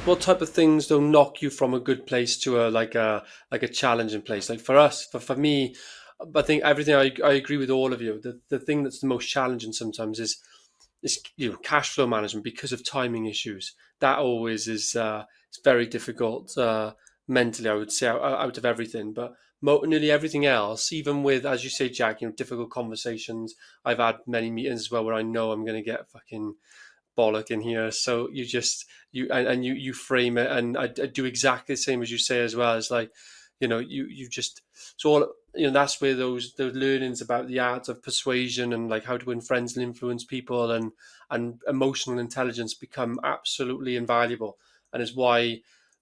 what type of things though knock you from a good place to a challenging place? Like for us, for me, I think everything I agree with all of you. The thing that's the most challenging sometimes is cash flow management because of timing issues. That always is it's very difficult mentally. I would say out of everything, but nearly everything else, even with, as you say, Jack, difficult conversations. I've had many meetings as well where I know I'm going to get fucking bollock in here. So you just you frame it, and I do exactly the same as you say as well. It's like, you just, so all, that's where those learnings about the art of persuasion and like how to win friends and influence people and emotional intelligence become absolutely invaluable, and is why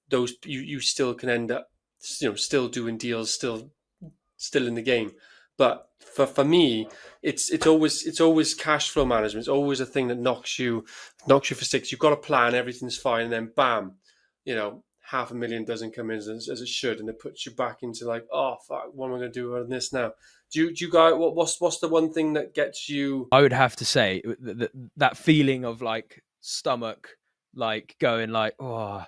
those you still can end up still doing deals, still in the game. But for me, it's always cash flow management. It's always a thing that knocks you for six. You've got a plan, everything's fine, and then bam, 500,000 doesn't come in as it should, and it puts you back into like, oh fuck, what am I going to do on this now? Do you guys, what's the one thing that gets you? I would have to say that feeling of like stomach, like going like, oh,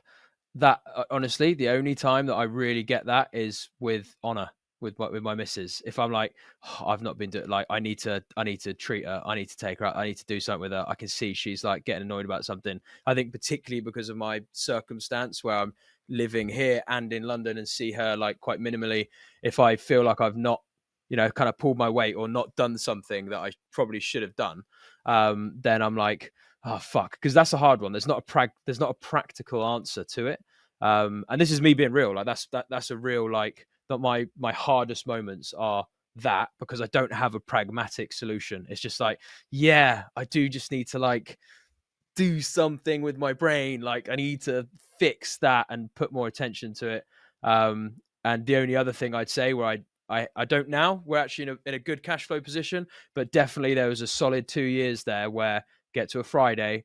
that honestly, the only time that I really get that is with Honor, with my missus. If I'm like, oh, I've not been doing, like, I need to treat her, I need to take her out, I need to do something with her. I can see she's like getting annoyed about something. I think particularly because of my circumstance where I'm living here and in London and see her like quite minimally. If I feel like I've not, kind of pulled my weight or not done something that I probably should have done, then I'm like, oh fuck, because that's a hard one. There's not a practical answer to it. And this is me being real. Like that's a real, like, that my hardest moments are that, because I don't have a pragmatic solution. It's just like, yeah, I do just need to like do something with my brain. Like I need to fix that and put more attention to it. And the only other thing I'd say where I don't now, we're actually in a good cash flow position, but definitely there was a solid 2 years there where get to a Friday,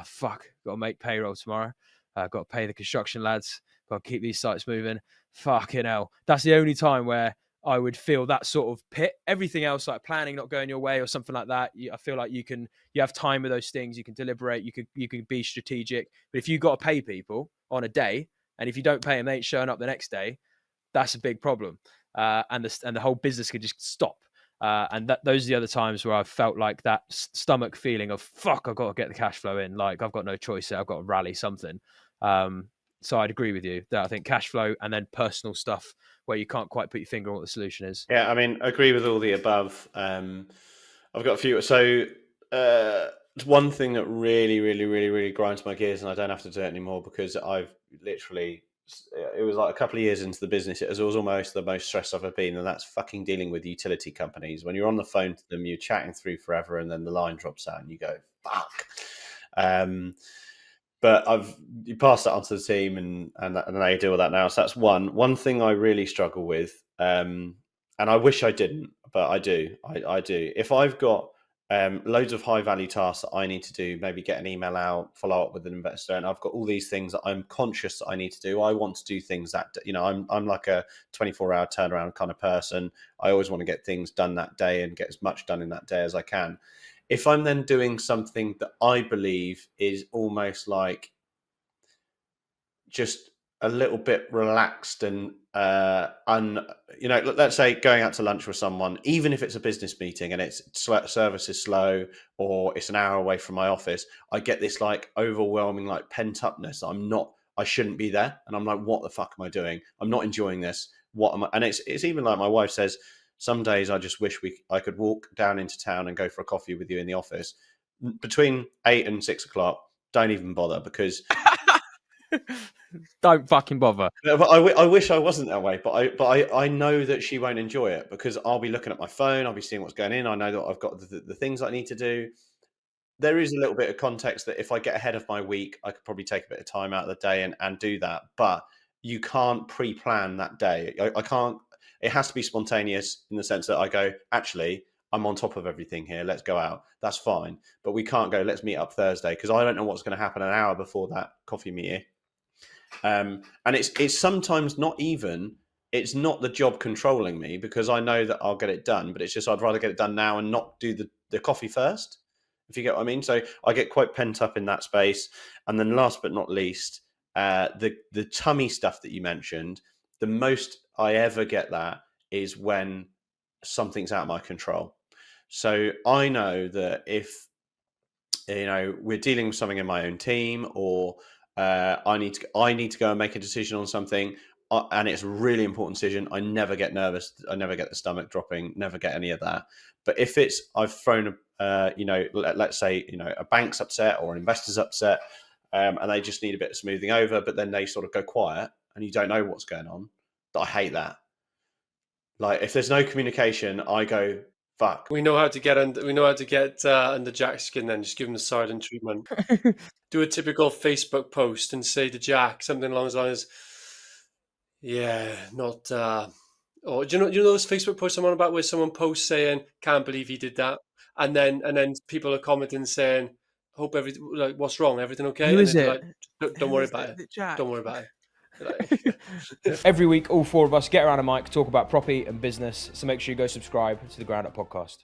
fuck, got to make payroll tomorrow. Got to pay the construction lads. Got to keep these sites moving. Fucking hell. That's the only time where I would feel that sort of pit. Everything else, like planning not going your way or something like that, I feel like you have time with those things. You can deliberate. You can be strategic. But if you got to pay people on a day, and if you don't pay them, they ain't showing up the next day, that's a big problem. And the whole business could just stop. And those are the other times where I've felt like that stomach feeling of fuck, I've got to get the cash flow in. Like I've got no choice here. I've got to rally something. So I'd agree with you that I think cash flow and then personal stuff where you can't quite put your finger on what the solution is. Yeah, I mean, agree with all the above. I've got a few. So one thing that really, really, really, really grinds my gears, and I don't have to do it anymore because I've literally, it was like a couple of years into the business, it was almost the most stressed I've ever been, and that's fucking dealing with utility companies. When you're on the phone to them, you're chatting through forever, and then the line drops out, and you go, fuck. But you pass that on to the team, and they deal with that now. So that's one thing I really struggle with, and I wish I didn't, but I do. I do. If I've got loads of high value tasks that I need to do, maybe get an email out, follow up with an investor, and I've got all these things that I'm conscious that I need to do. I want to do things that, I'm like a 24-hour turnaround kind of person. I always want to get things done that day and get as much done in that day as I can. If I'm then doing something that I believe is almost like just a little bit relaxed and let's say going out to lunch with someone, even if it's a business meeting and its service is slow or it's an hour away from my office, I get this like overwhelming like pent upness. I shouldn't be there, and I'm like, what the fuck am I doing? I'm not enjoying this. What am I? And it's even like my wife says, some days I just wish I could walk down into town and go for a coffee with you in the office between 8 and 6 o'clock. Don't even bother, because Don't fucking bother. But I wish I wasn't that way. But I know that she won't enjoy it, because I'll be looking at my phone. I'll be seeing what's going in. I know that I've got the things I need to do. There is a little bit of context that if I get ahead of my week, I could probably take a bit of time out of the day and do that. But you can't pre-plan that day. I can't. It has to be spontaneous in the sense that I go, actually, I'm on top of everything here. Let's go out. That's fine. But we can't go, let's meet up Thursday, because I don't know what's going to happen an hour before that coffee meeting. And it's sometimes not even, it's not the job controlling me, because I know that I'll get it done, but it's just I'd rather get it done now and not do the coffee first, if you get what I mean. So I get quite pent up in that space. And then last but not least, the tummy stuff that you mentioned, the most I ever get that is when something's out of my control. So I know that if we're dealing with something in my own team, or I need to go and make a decision on something, and it's a really important decision, I never get nervous. I never get the stomach dropping. Never get any of that. But if I've thrown let's say a bank's upset or an investor's upset, and they just need a bit of smoothing over, but then they sort of go quiet and you don't know what's going on. I hate that. Like, if there's no communication, I go, fuck. We know how to get under Jack's skin. Then just give him the silent treatment. Do a typical Facebook post and say to Jack something along the lines, "Yeah, not." Or do you know those Facebook posts I'm on about, where someone posts saying, "Can't believe he did that," and then people are commenting saying, "Hope everything, like, what's wrong? Everything okay?" Who And is they're it? like, "Don't worry about it. Jack. Don't worry about it." Like, Every week, all four of us get around a mic, talk about property and business. So make sure you go subscribe to the Ground Up Podcast.